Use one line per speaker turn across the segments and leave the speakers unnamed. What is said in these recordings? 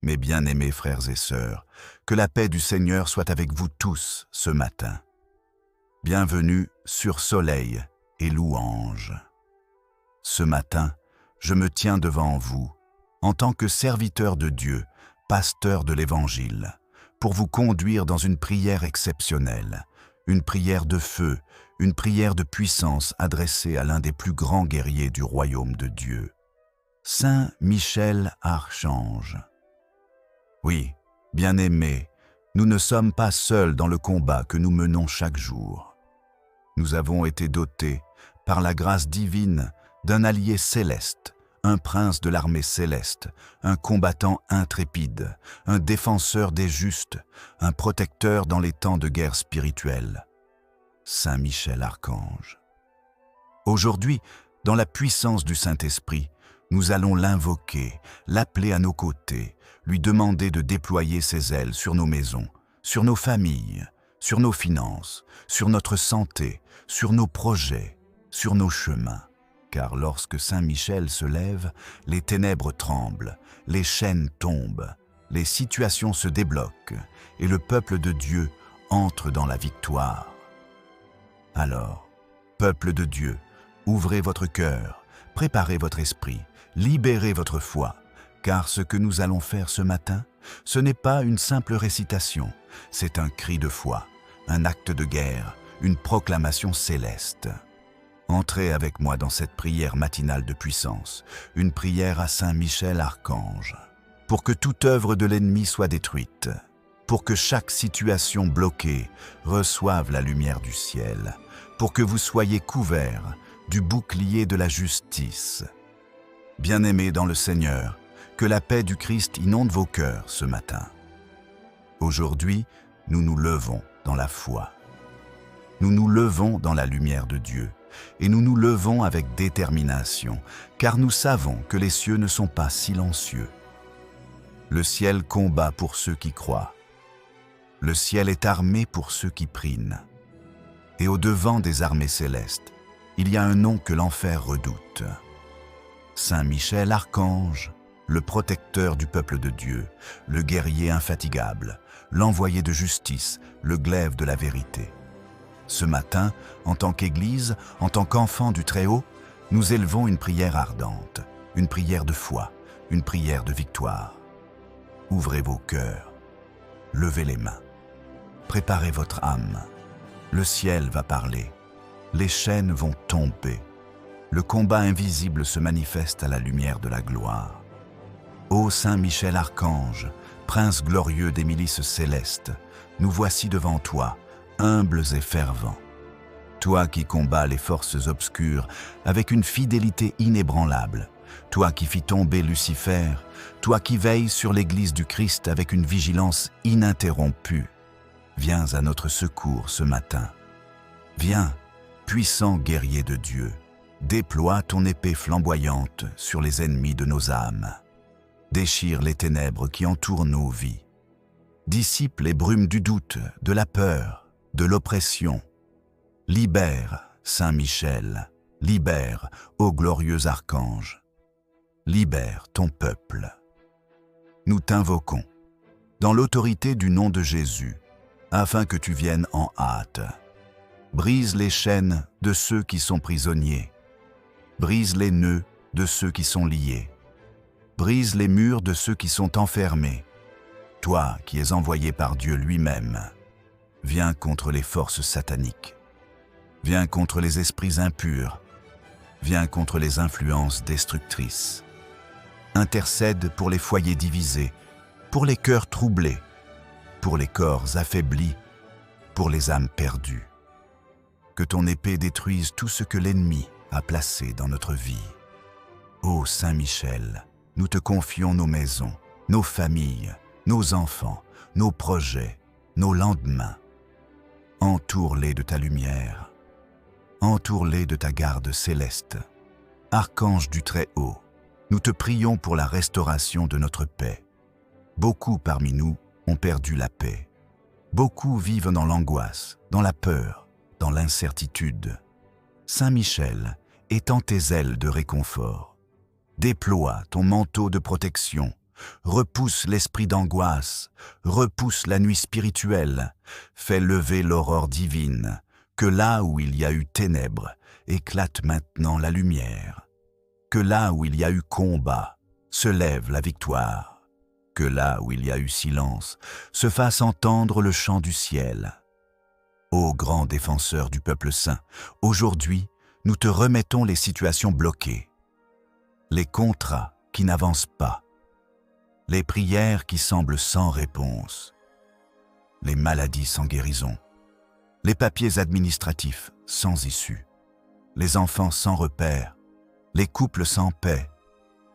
Mes bien-aimés frères et sœurs, que la paix du Seigneur soit avec vous tous ce matin. Bienvenue sur Soleil et Louange. Ce matin, je me tiens devant vous, en tant que serviteur de Dieu, pasteur de l'Évangile, pour vous conduire dans une prière exceptionnelle, une prière de feu, une prière de puissance adressée à l'un des plus grands guerriers du royaume de Dieu, Saint Michel Archange. Oui, bien-aimés, nous ne sommes pas seuls dans le combat que nous menons chaque jour. Nous avons été dotés, par la grâce divine, d'un allié céleste, un prince de l'armée céleste, un combattant intrépide, un défenseur des justes, un protecteur dans les temps de guerre spirituelle. Saint Michel Archange. Aujourd'hui, dans la puissance du Saint-Esprit, nous allons l'invoquer, l'appeler à nos côtés, lui demander de déployer ses ailes sur nos maisons, sur nos familles, sur nos finances, sur notre santé, sur nos projets, sur nos chemins. Car lorsque Saint Michel se lève, les ténèbres tremblent, les chaînes tombent, les situations se débloquent et le peuple de Dieu entre dans la victoire. Alors, peuple de Dieu, ouvrez votre cœur, préparez votre esprit, libérez votre foi, car ce que nous allons faire ce matin, ce n'est pas une simple récitation, c'est un cri de foi, un acte de guerre, une proclamation céleste. Entrez avec moi dans cette prière matinale de puissance, une prière à Saint Michel Archange, pour que toute œuvre de l'ennemi soit détruite, pour que chaque situation bloquée reçoive la lumière du ciel, pour que vous soyez couverts du bouclier de la justice. Bien-aimés dans le Seigneur, que la paix du Christ inonde vos cœurs ce matin. Aujourd'hui, nous nous levons dans la foi. Nous nous levons dans la lumière de Dieu et nous nous levons avec détermination, car nous savons que les cieux ne sont pas silencieux. Le ciel combat pour ceux qui croient. Le ciel est armé pour ceux qui prient. Et au-devant des armées célestes, il y a un nom que l'enfer redoute. Saint Michel Archange, le protecteur du peuple de Dieu, le guerrier infatigable, l'envoyé de justice, le glaive de la vérité. Ce matin, en tant qu'Église, en tant qu'enfants du Très-Haut, nous élevons une prière ardente, une prière de foi, une prière de victoire. Ouvrez vos cœurs, levez les mains, préparez votre âme. Le ciel va parler, les chaînes vont tomber. Le combat invisible se manifeste à la lumière de la gloire. Ô Saint Michel Archange, prince glorieux des milices célestes, nous voici devant toi, humbles et fervents. Toi qui combats les forces obscures avec une fidélité inébranlable, toi qui fis tomber Lucifer, toi qui veilles sur l'Église du Christ avec une vigilance ininterrompue, viens à notre secours ce matin. Viens, puissant guerrier de Dieu, déploie ton épée flamboyante sur les ennemis de nos âmes. Déchire les ténèbres qui entourent nos vies. Dissipe les brumes du doute, de la peur, de l'oppression. Libère, Saint Michel, libère, ô glorieux archange. Libère ton peuple. Nous t'invoquons, dans l'autorité du nom de Jésus, afin que tu viennes en hâte. Brise les chaînes de ceux qui sont prisonniers. Brise les nœuds de ceux qui sont liés. Brise les murs de ceux qui sont enfermés. Toi qui es envoyé par Dieu lui-même, viens contre les forces sataniques. Viens contre les esprits impurs. Viens contre les influences destructrices. Intercède pour les foyers divisés, pour les cœurs troublés, pour les corps affaiblis, pour les âmes perdues. Que ton épée détruise tout ce que l'ennemi a placé dans notre vie. Ô Saint Michel, nous te confions nos maisons, nos familles, nos enfants, nos projets, nos lendemains. Entoure-les de ta lumière. Entoure-les de ta garde céleste. Archange du Très-Haut, nous te prions pour la restauration de notre paix. Beaucoup parmi nous ont perdu la paix. Beaucoup vivent dans l'angoisse, dans la peur, dans l'incertitude. Saint Michel, étends tes ailes de réconfort. Déploie ton manteau de protection, repousse l'esprit d'angoisse, repousse la nuit spirituelle, fais lever l'aurore divine, que là où il y a eu ténèbres, éclate maintenant la lumière, que là où il y a eu combat, se lève la victoire, que là où il y a eu silence, se fasse entendre le chant du ciel. Ô grand défenseur du peuple saint, aujourd'hui, nous te remettons les situations bloquées, les contrats qui n'avancent pas, les prières qui semblent sans réponse, les maladies sans guérison, les papiers administratifs sans issue, les enfants sans repère, les couples sans paix,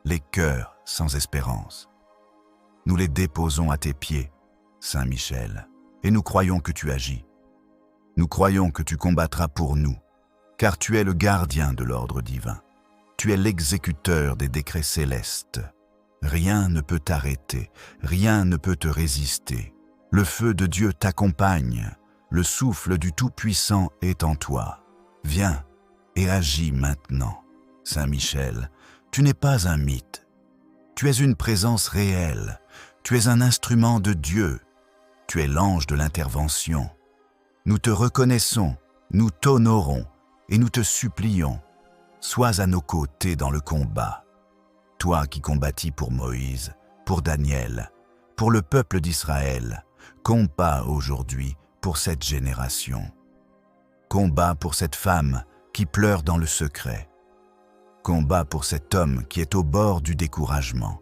les cœurs sans espérance. Nous les déposons à tes pieds, Saint Michel, et nous croyons que tu agis. Nous croyons que tu combattras pour nous, car tu es le gardien de l'ordre divin. Tu es l'exécuteur des décrets célestes. Rien ne peut t'arrêter, rien ne peut te résister. Le feu de Dieu t'accompagne, le souffle du Tout-Puissant est en toi. Viens et agis maintenant. Saint Michel, tu n'es pas un mythe. Tu es une présence réelle. Tu es un instrument de Dieu. Tu es l'ange de l'intervention. Nous te reconnaissons, nous t'honorons et nous te supplions. Sois à nos côtés dans le combat. Toi qui combattis pour Moïse, pour Daniel, pour le peuple d'Israël, combat aujourd'hui pour cette génération. Combat pour cette femme qui pleure dans le secret. Combat pour cet homme qui est au bord du découragement.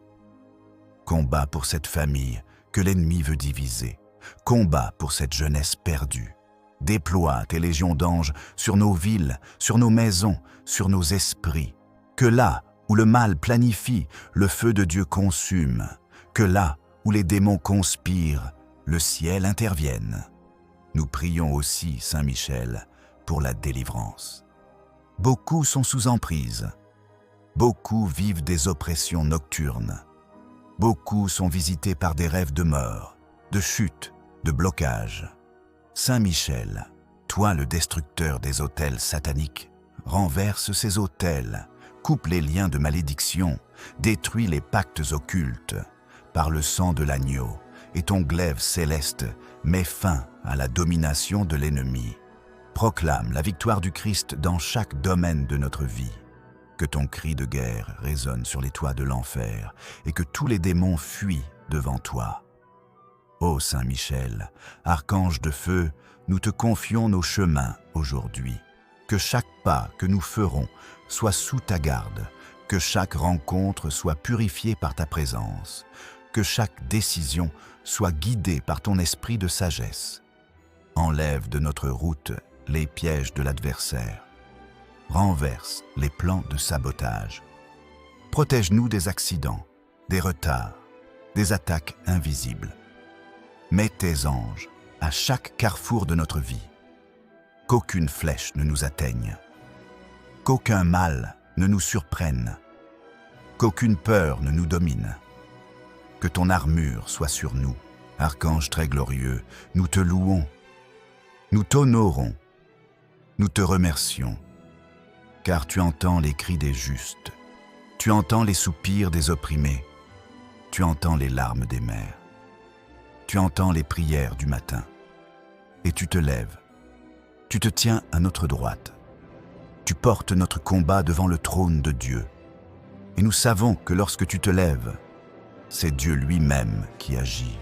Combat pour cette famille que l'ennemi veut diviser. Combat pour cette jeunesse perdue. Déploie tes légions d'anges sur nos villes, sur nos maisons, sur nos esprits. Que là où le mal planifie, le feu de Dieu consume. Que là où les démons conspirent, le ciel intervienne. Nous prions aussi, Saint Michel, pour la délivrance. Beaucoup sont sous emprise. Beaucoup vivent des oppressions nocturnes. Beaucoup sont visités par des rêves de mort, de chute, de blocage. Saint Michel, toi le destructeur des autels sataniques, renverse ces autels, coupe les liens de malédiction, détruis les pactes occultes. Par le sang de l'agneau et ton glaive céleste, mets fin à la domination de l'ennemi. Proclame la victoire du Christ dans chaque domaine de notre vie. Que ton cri de guerre résonne sur les toits de l'enfer et que tous les démons fuient devant toi. Ô Saint Michel, archange de feu, nous te confions nos chemins aujourd'hui. Que chaque pas que nous ferons soit sous ta garde, que chaque rencontre soit purifiée par ta présence, que chaque décision soit guidée par ton esprit de sagesse. Enlève de notre route les pièges de l'adversaire. Renverse les plans de sabotage. Protège-nous des accidents, des retards, des attaques invisibles. Mets tes anges à chaque carrefour de notre vie. Qu'aucune flèche ne nous atteigne. Qu'aucun mal ne nous surprenne. Qu'aucune peur ne nous domine. Que ton armure soit sur nous. Archange très glorieux, nous te louons. Nous t'honorons. Nous te remercions. Car tu entends les cris des justes. Tu entends les soupirs des opprimés. Tu entends les larmes des mères. Tu entends les prières du matin. Et tu te lèves. Tu te tiens à notre droite. Tu portes notre combat devant le trône de Dieu. Et nous savons que lorsque tu te lèves, c'est Dieu lui-même qui agit.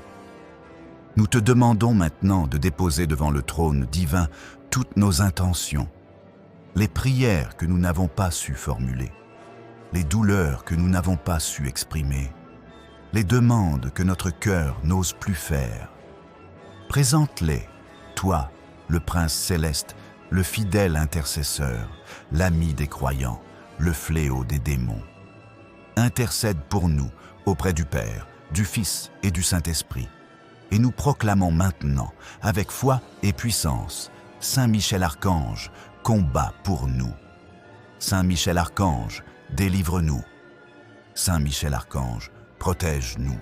Nous te demandons maintenant de déposer devant le trône divin toutes nos intentions, les prières que nous n'avons pas su formuler, les douleurs que nous n'avons pas su exprimer, les demandes que notre cœur n'ose plus faire. Présente-les, toi, le Prince céleste, le fidèle intercesseur, l'ami des croyants, le fléau des démons. Intercède pour nous auprès du Père, du Fils et du Saint-Esprit. Et nous proclamons maintenant, avec foi et puissance, Saint Michel Archange, combat pour nous. Saint Michel Archange, délivre-nous. Saint Michel Archange, protège-nous.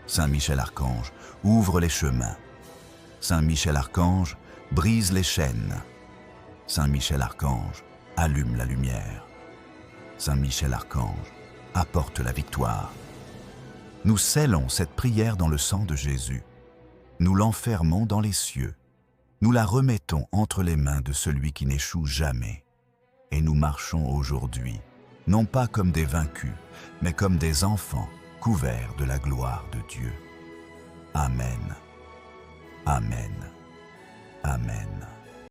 Saint Michel Archange, ouvre les chemins. Saint Michel Archange, brise les chaînes. Saint Michel Archange, allume la lumière. Saint Michel Archange, apporte la victoire. Nous scellons cette prière dans le sang de Jésus. Nous l'enfermons dans les cieux. Nous la remettons entre les mains de celui qui n'échoue jamais. Et nous marchons aujourd'hui, non pas comme des vaincus, mais comme des enfants couverts de la gloire de Dieu. Amen. Amen. Amen.